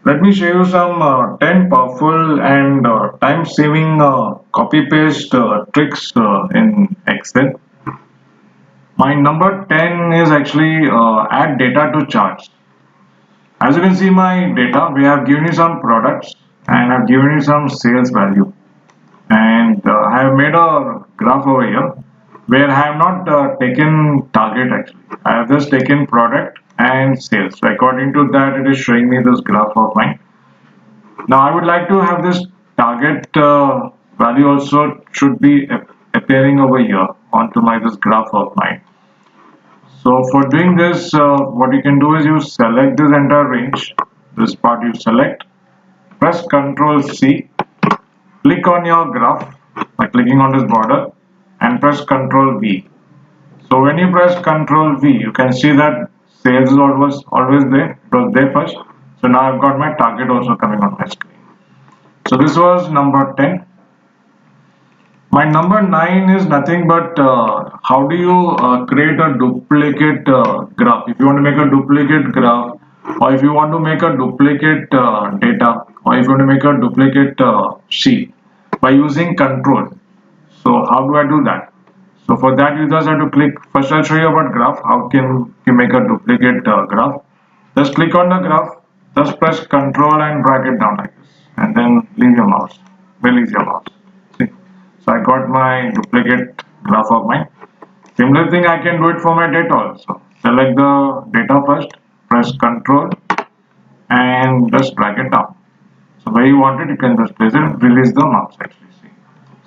Let me show you some 10 powerful and time-saving copy-paste tricks in Excel. My number 10 is actually add data to charts. As you can see my data, we have given you some products and I've given you some sales value. And I have made a graph over here where I have not taken target actually. I have just taken product and sales. So according to that, it is showing me this graph of mine. Now I would like to have this target value also should be appearing over here onto my this graph of mine. So for doing this, what you can do is you select this entire range. This part you select, press Ctrl C, click on your graph by clicking on this border and press Ctrl V. So when you press Ctrl V, you can see that sales is always there. It was there first. So now I've got my target also coming on my screen. So this was number 10. My number 9 is nothing but how do you create a duplicate graph. If you want to make a duplicate graph, or if you want to make a duplicate data, or if you want to make a duplicate sheet by using control. So how do I do that? So for that you just have to click. First I'll show you about graph. How can you make a duplicate graph? Just click on the graph. Just press Control and drag it down like this, and then leave your mouse. Release your mouse. See. So I got my duplicate graph of mine. Similar thing I can do it for my data also. Select the data first. Press Control and just drag it down. So where you want it, you can just place it. Release the mouse actually. See.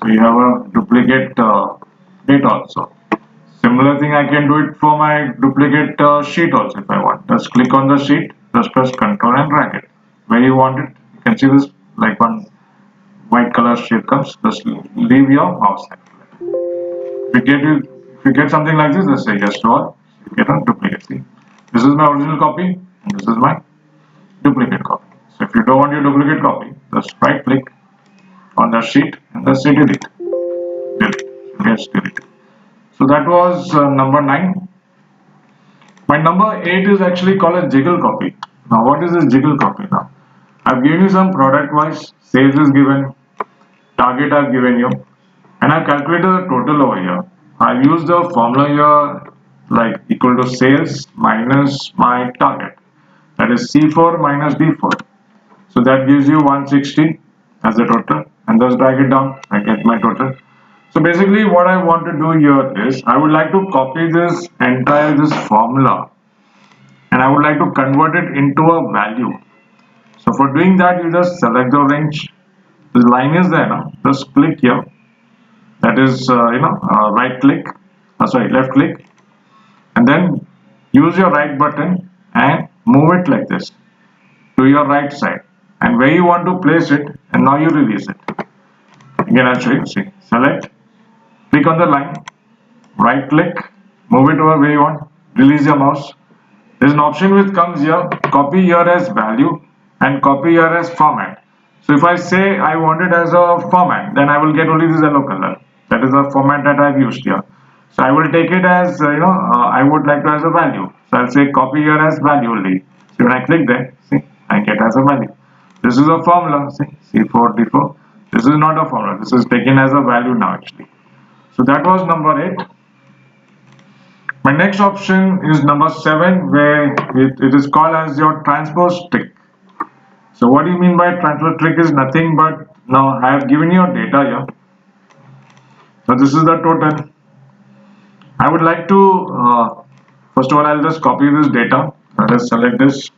So you have a duplicate data also. Similar thing I can do it for my duplicate sheet also if I want. Just click on the sheet, just press Ctrl and drag it. Where you want it, you can see this like one white color shape comes. Just leave your mouse. If you get something like this, just say yes to all. You get a duplicate. See, this is my original copy and this is my duplicate copy. So if you don't want your duplicate copy, just right click on the sheet and just say delete. Delete. Yes, delete. So that was number 9. My number 8 is actually called a Jiggle Copy. Now what is this Jiggle Copy now? I've given you some product wise, sales is given, target I've given you, and I've calculated the total over here. I've used the formula here like equal to sales minus my target, that is C4 minus D4. So that gives you 160 as the total, and just drag it down. I get my total. So basically what I want to do here is I would like to copy this formula and I would like to convert it into a value. So for doing that you just select the range. This line is there now. Just click here. That is right click. Left click, and then use your right button and move it like this to your right side. And where you want to place it, and now you release it. Again I'll show you. See, select. Click on the line, right click, move it over where you want, release your mouse. There's an option which comes here, copy here as value and copy here as format. So if I say I want it as a format, then I will get only this yellow color. That is the format that I've used here. So I will take it as, I would like to as a value. So I'll say copy here as value only. So when I click there, see, I get as a value. This is a formula, see, C4, D4. This is not a formula, this is taken as a value now actually. So that was number 8. My next option is number 7, where it is called as your transpose trick. So what do you mean by transpose trick is nothing but, now I have given you a data here. So this is the total. I would like to, first of all I'll just copy this data. I'll just select this.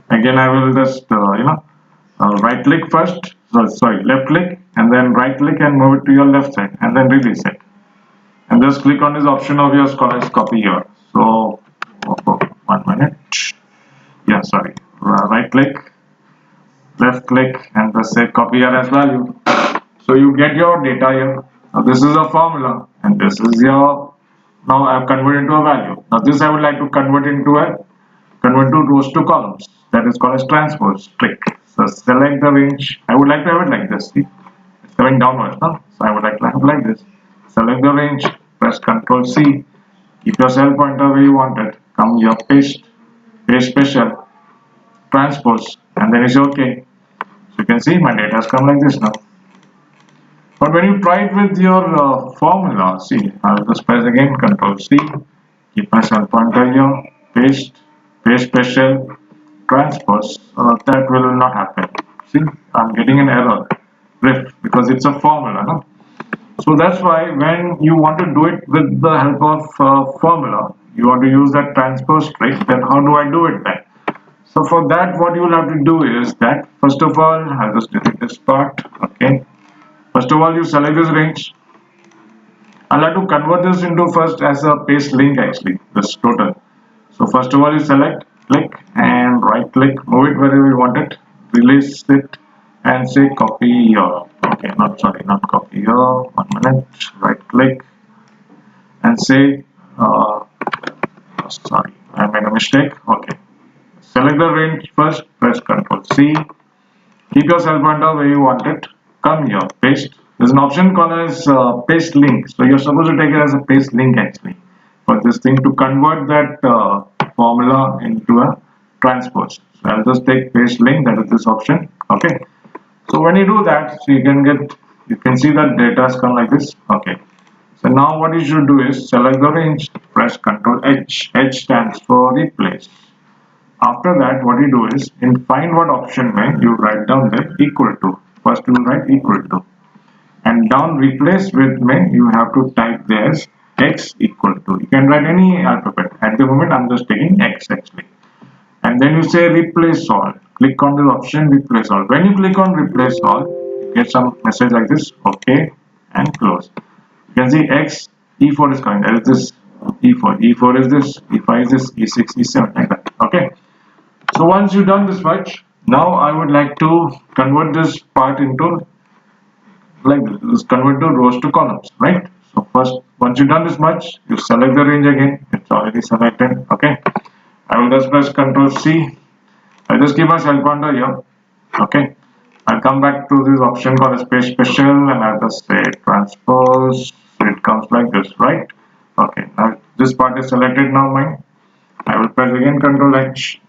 Again I will just, right click first, left click, and then right click and move it to your left side and then release it. And just click on this option of yours called as copy here. So 1 minute. Yeah, sorry. Right click, left click, and just say copy here as value. So you get your data here. Now this is a formula, and this is your. Now I have converted into a value. Now this I would like to convert to rows to columns. That is called as transpose trick. So select the range. I would like to have it like this. See, it's coming downwards, no? So I would like to have it like this. Select the range, press Ctrl C, keep your cell pointer where you want it, come here, paste special, transpose, and then you say OK. So you can see my data has come like this now. But when you try it with your formula, see, I'll just press again Control C, keep my cell pointer here, paste, paste special, transpose. That will not happen. See, I'm getting an error, ref, because it's a formula, no? So that's why when you want to do it with the help of formula, you want to use that transpose trick. Then how do I do it then? So for that, what you will have to do is that first of all, I'll just delete this part. Okay. First of all, you select this range. I'll have to convert this into first as a paste link actually, this total. So first of all, you select, click and right click, move it wherever you want it, release it and say copy here. Okay, not copy here. 1 minute, right click and say, sorry, I made a mistake. Okay, select the range first, press Ctrl C, keep your cell pointer where you want it, come here, paste. There's an option called as paste link. So you're supposed to take it as a paste link actually for this thing to convert that formula into a transpose. So I'll just take paste link, that is this option. Okay. So when you do that, so you can see that data has come like this. Okay. So now what you should do is select the range, press Ctrl H. H stands for replace. After that, what you do is in find what option mein you write down the equal to. First you will write equal to. And down replace with mein you have to type there as x equal to. You can write any alphabet. At the moment I'm just taking x actually. And then you say replace all. Click on this option replace all. When you click on replace all, you get some message like this. Okay, and close. You can see x e4 is coming. That is this e4. E4 is this. E5 is this. E6, E7 like that. Okay. So once you've done this much, now I would like to convert this part into like this. Convert to rows to columns, right? So first, once you've done this much, you select the range again. It's already selected. Okay. I will just press Ctrl C. I just keep my cell pointer here. Okay. I'll come back to this option called as paste special and I'll just say transpose. So it comes like this, right? Okay. Now this part is selected now mine. I will press again Ctrl H.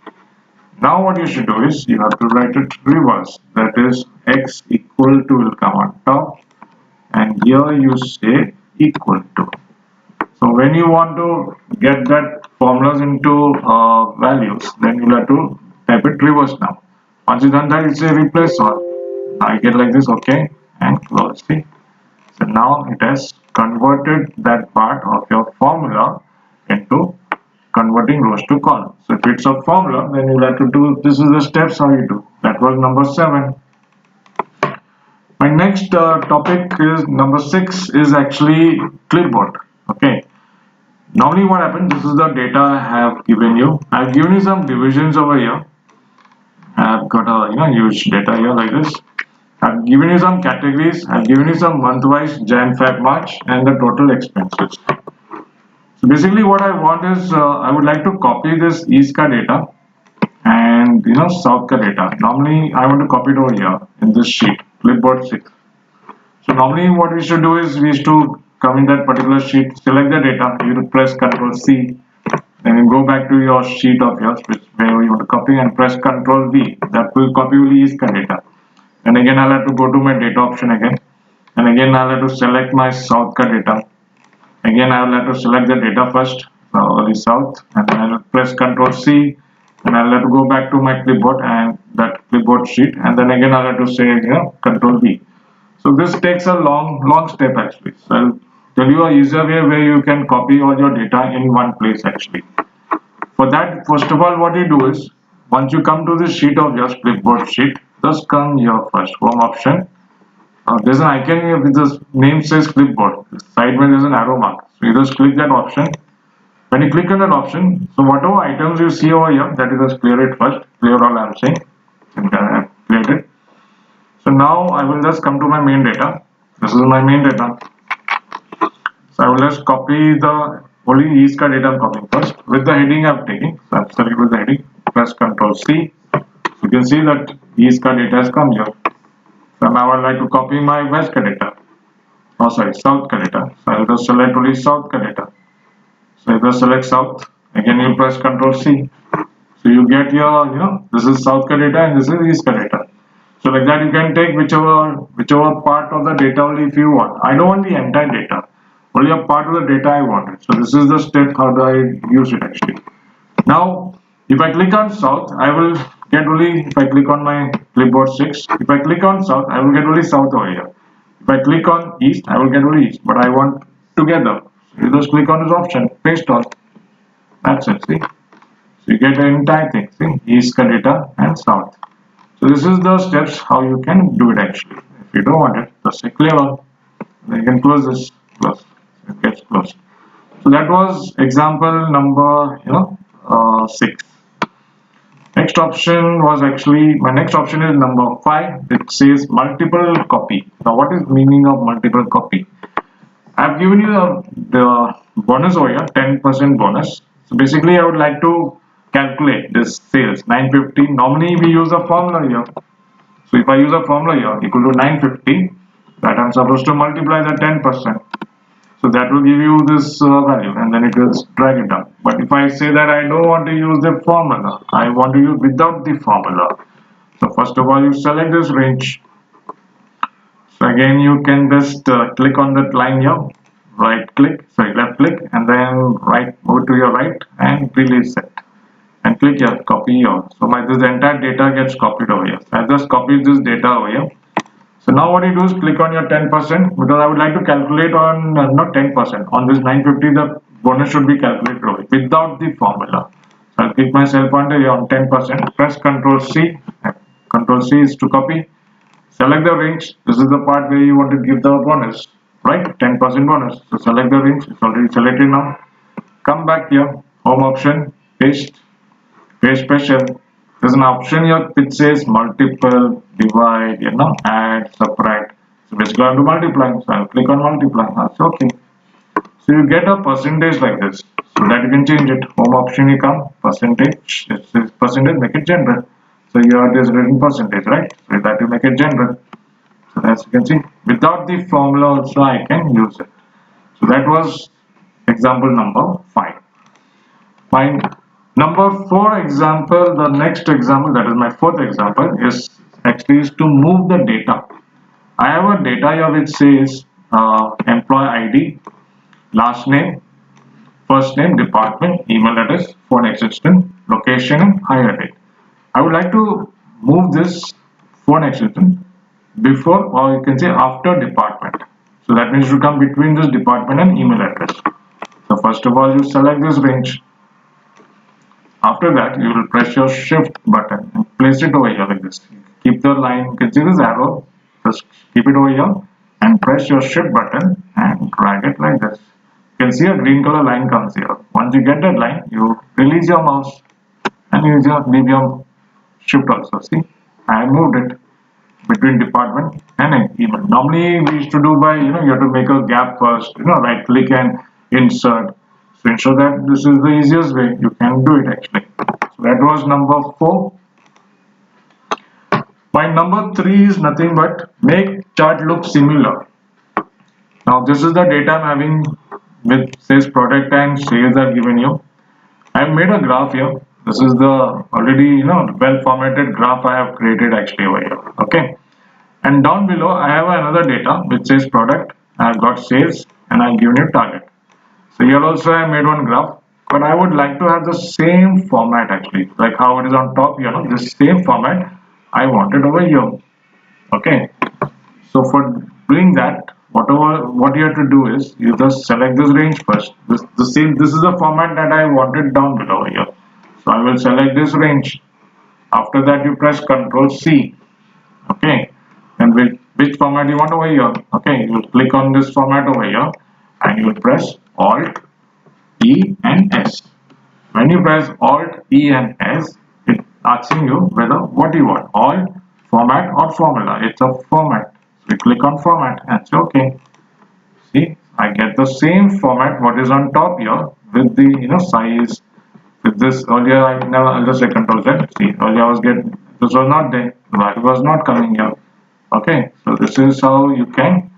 Now what you should do is you have to write it reverse. That is x equal to will come on top and here you say equal to. So when you want to get that formulas into values, then you'll have to type it reverse now. Once you done that, you say replace all. Now you get like this, okay, and close. See? So now it has converted that part of your formula into converting rows to columns. So if it's a formula, then you'll have to do, this is the steps how you do. That was number 7. My next topic is number 6 is actually clipboard. Okay. Normally what happens, this is the data I have given you. I've given you some divisions over here. I've got a huge data here like this. I've given you some categories. I've given you some month-wise Jan, Feb, March and the total expenses. So basically what I want is I would like to copy this East ka data and South ka data. Normally I want to copy it over here in this sheet, Clipboard 6. So normally what we should do is we used to come in that particular sheet, select the data, you press Ctrl C, then you go back to your sheet of yours where you want to copy and press Ctrl V. That will copy only East ka data. And again I'll have to go to my data option again. And again I'll have to select my South ka data. Again I will have to select the data first, only South, and then I'll press Ctrl C and I'll have to go back to my clipboard and that clipboard sheet, and then again I'll have to say Ctrl V. So this takes a long step actually. So I'll tell you a easier way where you can copy all your data in one place actually. For that, first of all, what you do is once you come to this sheet of your clipboard sheet, just come here first, home option. There's an icon here with this name says clipboard. Side where there's an arrow mark. So you just click that option. When you click on that option, so whatever items you see over here, that is just clear it first. Clear all I'm saying. And I've cleared it. So now I will just come to my main data. This is my main data. So I will just copy the only East ka data I'm copying first with the heading I'm taking. So I'm starting with the heading. Press Ctrl C. So you can see that East ka data has come here. So now I would like to copy my West ka data. Oh sorry, South ka data. So I will just select only South ka data. So I just select South. Again you press Ctrl C. So So you get your, this is south ka data and this is east ka data. So like that you can take whichever part of the data only if you want. I don't want the entire data, only a part of the data I wanted. So this is the step how do I use it actually. Now if I click on south, I will get only, if I click on my clipboard 6, if I click on south, I will get only south over here. If I click on east, I will get only east, but I want together. So you just click on this option, paste all. That's it, see. So you get the entire thing, see, east ka data and south. So this is the steps how you can do it actually. If you don't want it, just say clear all. Then you can close this, close. It gets closed. So that was example number 6. Next option was actually, my next option is number 5. It says multiple copy. Now what is meaning of multiple copy? I've given you the bonus over here, 10% bonus. So basically I would like to calculate this sales 950. Normally we use a formula here. So if I use a formula here equal to 950, that I'm supposed to multiply the 10%. So that will give you this value and then it will drag it down. But if I say that I don't want to use the formula, I want to use without the formula. So first of all you select this range. So again you can just click on that line here, left click and then move to your right and release it. And click here, copy here. So this entire data gets copied over here. So I just copied this data over here. So now what you do is click on your 10% because I would like to calculate on not 10% on this 950 the bonus should be calculated over without the formula. So I'll click myself under here on 10%, press Ctrl C. Ctrl C is to copy. Select the range. This is the part where you want to give the bonus, right? 10% bonus. So select the range. It's already selected now. Come back here, home option, paste special. There's an option here which says multiple, divide, add, subtract. So basically I have to multiply. So I'll click on multiply. That's okay. So you get a percentage like this. So that you can change it. Home option you come, percentage. It says percentage, make it general. So here it is written percentage, right? So that you make it general. So as you can see, without the formula also I can use it. So that was example number 5. Fine. Number 4 example, the next example, that is my 4th example, is to move the data. I have a data here which says employee ID, last name, first name, department, email address, phone extension, location, and hire date. I would like to move this phone extension before, or you can say after department. So that means to come between this department and email address. So first of all, you select this range. After that, you will press your shift button and place it over here like this. Keep the line, you can see this arrow, just keep it over here and press your shift button and drag it like this. You can see a green color line comes here. Once you get that line, you release your mouse and you just leave your shift also. See, I moved it between department and email. Normally we used to do by, you have to make a gap first, right click and insert. So ensure that this is the easiest way you can do it actually. So that was number 4. My number 3 is nothing but make chart look similar. Now this is the data I'm having with says product and sales are given you. I've made a graph here. This is the already well formatted graph I have created actually over here. Okay. And down below I have another data which says product. I've got sales and I've given you target. So here also I made one graph, but I would like to have the same format actually, like how it is on top, this same format I want it over here. Okay. So for doing that, what you have to do is you just select this range first. This is the format that I wanted down below here. So I will select this range. After that you press Ctrl C. Okay. And which format you want over here. Okay. You will click on this format over here and you will press Alt, E and S. When you press Alt, E and S, it's asking you whether what you want, Alt, format or formula. It's a format. So you click on format and say okay. See, I get the same format what is on top here with the size. With this earlier I'll just say Control Z. See, earlier I was getting this was not there. The value was not coming here. Okay, so this is how you can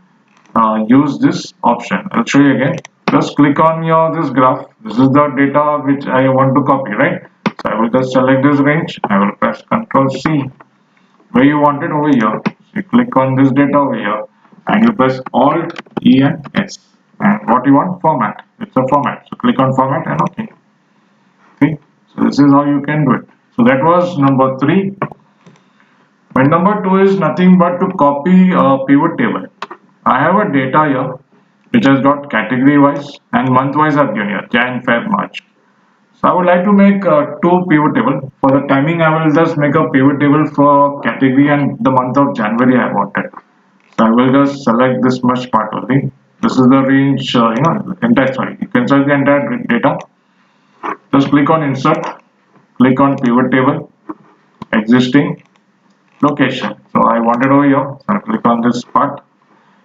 use this option. I'll show you again. Just click on this graph. This is the data which I want to copy, right? So I will just select this range. I will press Ctrl C. Where you want it over here. So you click on this data over here and you press Alt E and S. And what you want? Format. It's a format. So click on format and OK. Okay. So this is how you can do it. So that was number 3. And number 2 is nothing but to copy a pivot table. I have a data here which has got category wise and month wise I've given here Jan, Feb, March. So I would like to make 2 pivot table. For the timing I will just make a pivot table for category and the month of January I wanted. So I will just select this much part only. This is the range, entire, sorry, you can select the entire data. Just click on insert, click on pivot table, existing, location. So I want it over here, so I'll click on this part.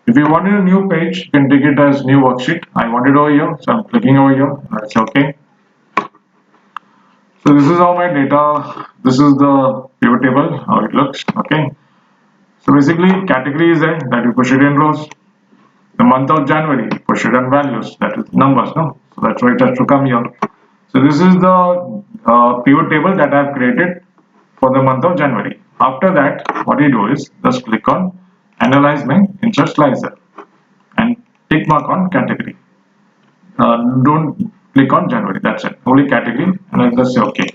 If you wanted a new page, you can take it as new worksheet. I want it over here, so I'm clicking over here, that's OK. So this is how my data, this is the pivot table, how it looks, OK. So basically category is there, that you push it in rows. The month of January, push it in values, that is numbers, no? So that's why it has to come here. So this is the pivot table that I have created for the month of January. After that, what you do is just click on Analyze my Insert Slicer and tick mark on category. Don't click on January, that's it. Only category, and I'll just say OK.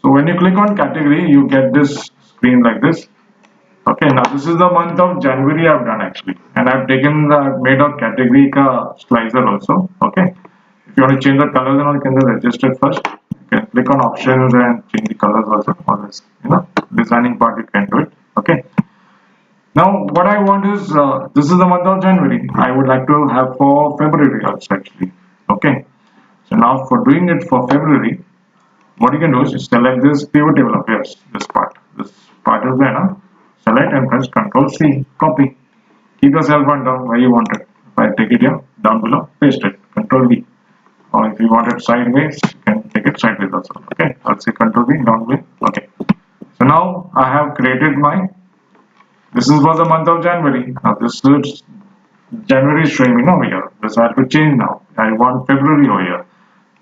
So when you click on category, you get this screen like this. Okay, now this is the month of January I've done actually, and I've made a category slicer also. Okay, if you want to change the colors and all, you can just adjust it first. You can click on options and change the colors also. For this, designing part, you can do it. Okay. Now what I want is this is the month of January. I would like to have for February also actually. Okay. So now for doing it for February, what you can do is select this pivot table appears. This part is there now. Select and press Ctrl C, copy. Keep the cell point down where you want it. If I take it here, down below, paste it, Ctrl V. Or if you want it sideways, you can take it sideways also. Okay, I'll say Ctrl V, down below. Okay. So now I have created this is for the month of January. Now this is January is showing me over here. This I have to change now. I want February over here.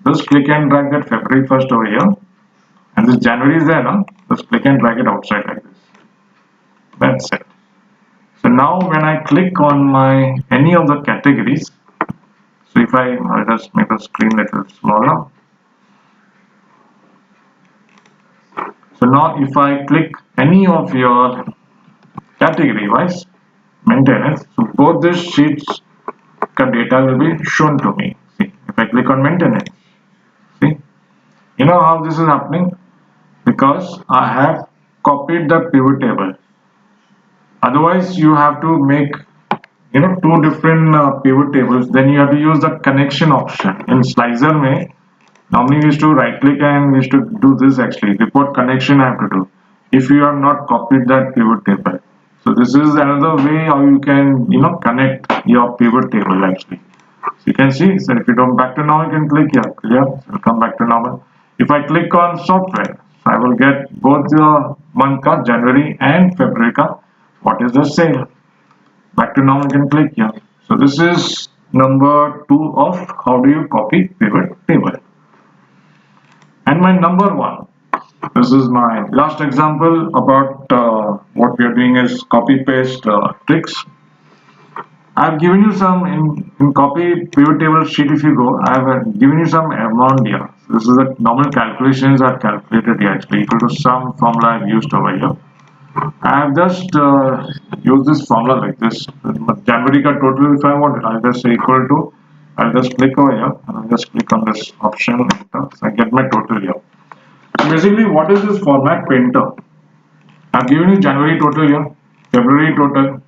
Just click and drag that February first over here. And this January is there now. Just click and drag it outside like this. That's it. So now when I click on any of the categories, so if I'll just make the screen a little smaller. So now if I click any of your category wise maintenance, so both these sheets data will be shown to me. See, if I click on maintenance, see, you know how this is happening? Because I have copied the pivot table. Otherwise, you have to make 2 different pivot tables. Then you have to use the connection option. In Slicer, normally we used to right click and we used to do this actually. Report connection I have to do. If you have not copied that pivot table. So this is another way how you can connect your pivot table actually. So you can see. So if you don't back to normal, you can click here. Clear. So it'll come back to normal. If I click on software, so I will get both the month ka January and February ka. What is the sale? Back to normal, you can click here. So this is number 2 of how do you copy pivot table. And my number 1. This is my last example about what we are doing is copy paste tricks. I have given you some in copy pivot table sheet. If you go, I have given you some amount here. So this is the normal calculations are calculated here actually equal to some formula I've used over here. I have just used this formula like this. January ka total, if I want it, I'll just say equal to, I'll just click over here and I'll just click on this option. So I get my total here. So basically, what is this format painter? I've given you January total here, February total,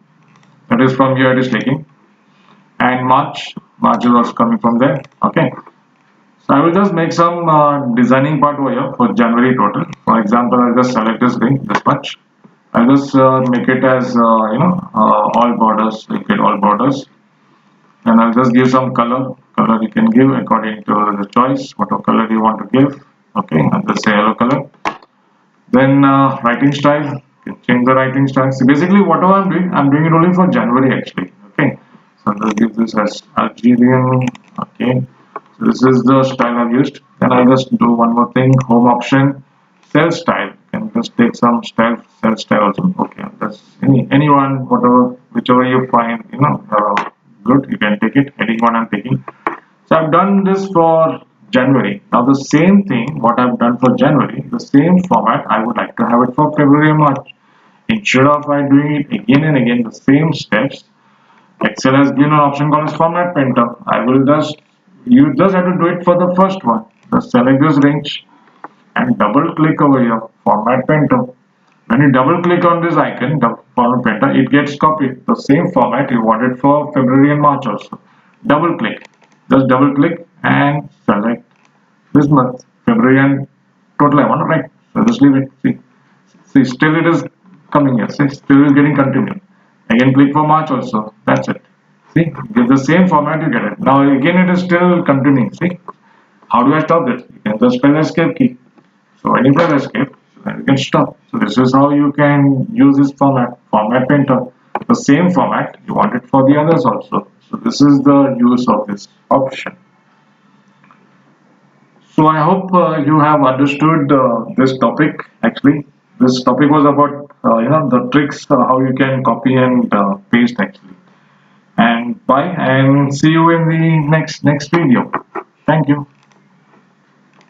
that is from here it is taking, and March is also coming from there. Okay. So I will just make some designing part over here for January total. For example, I'll just select this link, this much. I'll just make it as all borders, make it all borders, and I'll just give some color you can give according to the choice, whatever color you want to give. Okay, I'll just say yellow color. Then writing style, you can change the writing style. So basically whatever I'm doing it only for January actually. Okay, so I'll just give this as Algerian. Okay, so this is the style I've used. Then I'll just do one more thing. Home option, cell style. Can just take some style, cell style also. Okay, that's anyone, whatever, whichever you find, good. You can take it. Heading one, I'm taking. So I've done this for January. Now the same thing, what I've done for January, the same format, I would like to have it for February and March. Instead of I doing it again and again, the same steps, Excel has given an option called as Format Painter. You just have to do it for the first one. Just select this range and double click over here, Format Painter. When you double click on this icon, the Format Painter, it gets copied. The same format you wanted for February and March also. Double click. Just double click and select this month, February, and total I want to write. So just leave it. See, still it is coming here. See, still it is getting continued. Again, click for March also. That's it. See, give the same format, you get it. Now again, it is still continuing. See, how do I stop this? You can just press escape key. So when you press escape, then you can stop. So this is how you can use this format painter. The same format you want it for the others also. So this is the use of this option. So I hope you have understood this topic. Actually, this topic was about the tricks how you can copy and paste actually. And bye, and see you in the next video. Thank you.